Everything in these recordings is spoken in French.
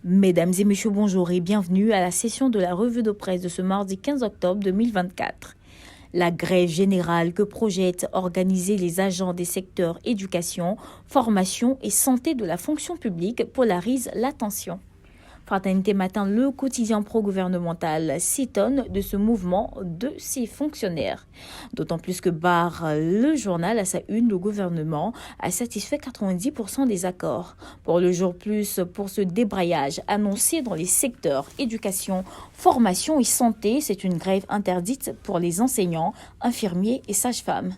Mesdames et messieurs, bonjour et bienvenue à la session de la revue de presse de ce mardi 15 octobre 2024. La grève générale que projettent organiser les agents des secteurs éducation, formation et santé de la fonction publique polarise l'attention. Fraternité Matin, le quotidien pro-gouvernemental, s'étonne de ce mouvement de ses fonctionnaires. D'autant plus que barre le journal à sa une, le gouvernement a satisfait 90% des accords. Pour le jour plus, pour ce débrayage annoncé dans les secteurs éducation, formation et santé, c'est une grève interdite pour les enseignants, infirmiers et sages-femmes.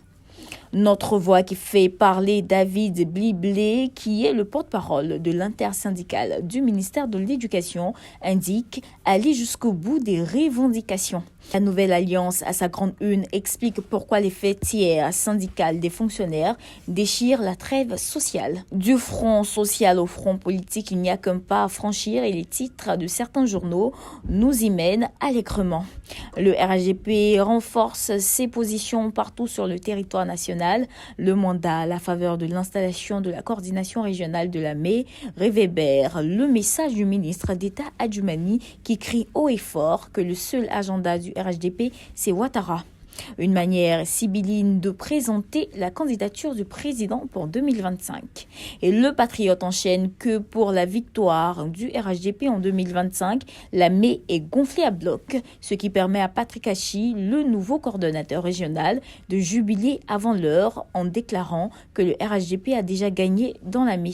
Notre voix qui fait parler David Bliblé, qui est le porte-parole de l'intersyndicale du ministère de l'Éducation, indique aller jusqu'au bout des revendications. La nouvelle alliance, à sa grande une, explique pourquoi les fêtières syndicales des fonctionnaires déchirent la trêve sociale. Du front social au front politique, il n'y a qu'un pas à franchir et les titres de certains journaux nous y mènent allègrement. Le RHDP renforce ses positions partout sur le territoire national. Le mandat à la faveur de l'installation de la coordination régionale de la ME réverbère le message du ministre d'État Adjumani qui crie haut et fort que le seul agenda du RHDP, c'est Ouattara. Une manière sibylline de présenter la candidature du président pour 2025. Et le patriote enchaîne que pour la victoire du RHDP en 2025, la ME est gonflée à bloc, ce qui permet à Patrick Hachi, le nouveau coordonnateur régional, de jubiler avant l'heure en déclarant que le RHDP a déjà gagné dans la ME.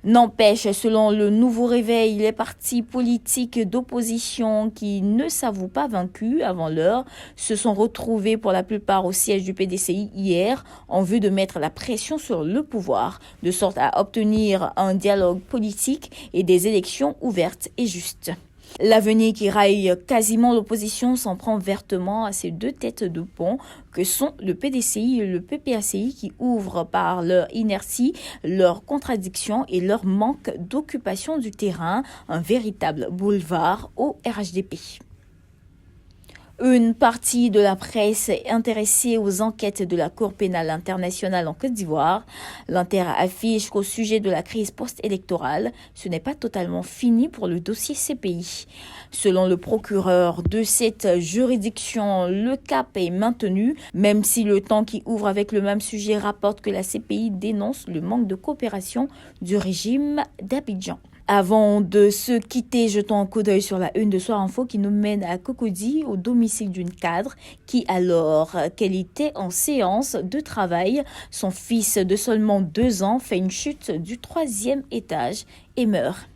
N'empêche, selon le nouveau réveil, les partis politiques d'opposition qui ne s'avouent pas vaincus avant l'heure se sont retrouvés pour la plupart au siège du PDCI hier en vue de mettre la pression sur le pouvoir, de sorte à obtenir un dialogue politique et des élections ouvertes et justes. L'avenir qui raille quasiment l'opposition s'en prend vertement à ces deux têtes de pont que sont le PDCI et le PPACI qui ouvrent par leur inertie, leur contradiction et leur manque d'occupation du terrain un véritable boulevard au RHDP. Une partie de la presse est intéressée aux enquêtes de la Cour pénale internationale en Côte d'Ivoire. L'Inter affiche qu'au sujet de la crise post-électorale, ce n'est pas totalement fini pour le dossier CPI. Selon le procureur de cette juridiction, le cap est maintenu, même si le temps qui ouvre avec le même sujet rapporte que la CPI dénonce le manque de coopération du régime d'Abidjan. Avant de se quitter, jetons un coup d'œil sur la une de Soir Info qui nous mène à Cocody, au domicile d'une cadre qui, alors qu'elle était en séance de travail, son fils de seulement 2 ans fait une chute du 3e étage et meurt.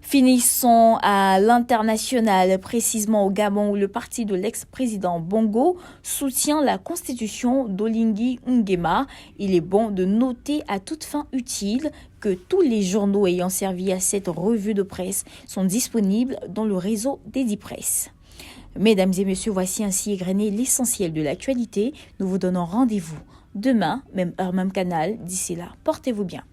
Finissons à l'international, précisément au Gabon où le parti de l'ex-président Bongo soutient la constitution d'Oligui Nguema. Il est bon de noter à toute fin utile que tous les journaux ayant servi à cette revue de presse sont disponibles dans le réseau d'Edipresse. Mesdames et messieurs, voici ainsi égrené l'essentiel de l'actualité. Nous vous donnons rendez-vous demain, même heure, même canal. D'ici là, portez-vous bien.